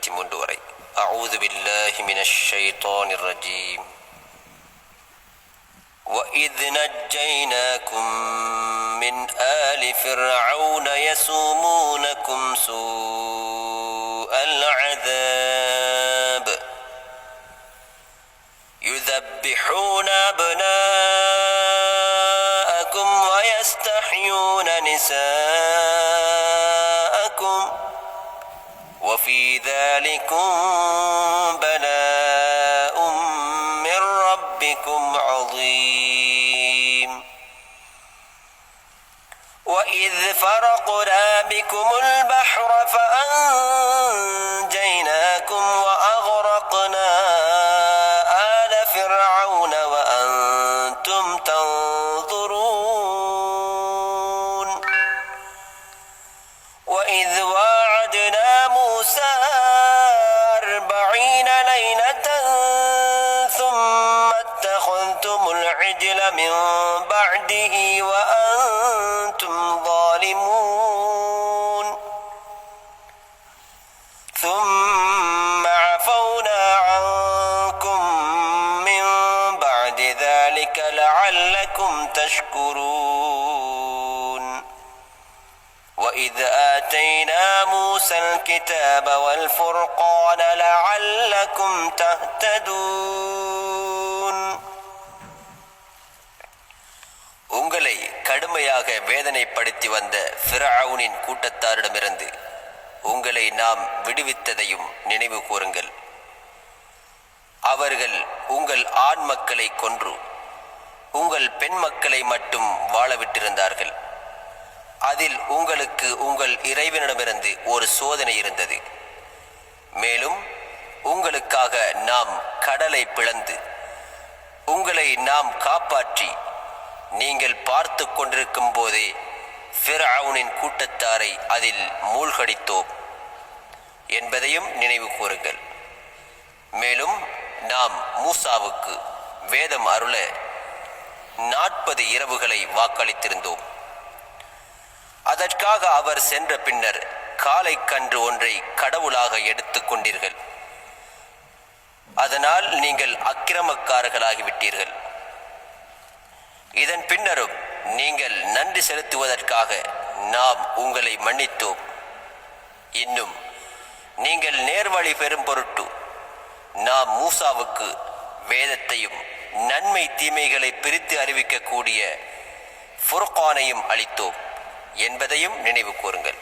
53 வரை. அஊது பில்லாஹி மினஷ் ஷைத்தானிர் ரஜீம். وَإِذْ نَجَّيْنَاكُمْ مِنْ آلِ فِرْعَوْنَ يَسُومُونَكُمْ سُوءَ الْعَذَابِ يُذَبِّحُونَ أَبْنَاءَكُمْ وَيَسْتَحْيُونَ نِسَاءَكُمْ وَفِي ذَلِكُمْ بَلَاءٌ مِّن رَّبِّكُمْ عَظِيمٌ. وَإِذْ فَرَقْنَا بِكُمُ الْبَحْرَ فَأَنجَيْنَاكُمْ وَأَغْرَقْنَا آلَ فِرْعَوْنَ وَأَنتُمْ تَنظُرُونَ. وَإِذْ وَاعَدْنَا مُوسَىٰ 40 لَيْلَةً ثُمَّ اتَّخَذْتُمُ الْعِجْلَ مِن بَعْدِهِ وَأَنتُمْ ظَالِمُونَ. ثُمَّ عَفَوْنَا عَنكُم مِّن بَعْدِ ذَلِكَ لَعَلَّكُمْ تَشْكُرُونَ. وَإِذْ آتَيْنَا مُوسَى الْكِتَابَ وَالْفُرْقَانَ لَعَلَّكُمْ تَهْتَدُونَ. உங்களை கடுமையாக வேதனைப்படுத்தி வந்த ஃபிரஅவுனின் கூட்டத்தாரிடமிருந்து உங்களை நாம் விடுவித்ததையும் நினைவு கூறுங்கள். அவர்கள் உங்கள் ஆண் மக்களை கொன்று உங்கள் பெண் மக்களை மட்டும் வாழவிட்டிருந்தார்கள். அதில் உங்களுக்கு உங்கள் இறைவனிடமிருந்து ஒரு சோதனை இருந்தது. மேலும் உங்களுக்காக நாம் கடலை பிளந்து உங்களை நாம் காப்பாற்றி நீங்கள் பார்த்து கொண்டிருக்கும் போதே ஃபிரஅவுனின் கூட்டத்தாரை அதில் மூழ்கடித்தோம் என்பதையும் நினைவு கூறுங்கள். மேலும் நாம் மூசாவுக்கு வேதம் அருள 40 இரவுகளை வாக்களித்திருந்தோம். அதற்காக அவர் சென்ற பின்னர் காளை கன்று ஒன்றை கடவுளாக எடுத்துக் கொண்டீர்கள். அதனால் நீங்கள் அக்கிரமக்காரர்களாகிவிட்டீர்கள். இதன் பின்னரும் நீங்கள் நன்றி செலுத்துவதற்காக நாம் உங்களை மன்னித்தோம். இன்னும் நீங்கள் நேர்வழி பெறும் பொருட்டு நாம் மூசாவுக்கு வேதத்தையும் நன்மை தீமைகளை பிரித்து அறிவிக்கக்கூடிய ஃபுர்கானையும் அளித்தோம் என்பதையும் நினைவு கூறுங்கள்.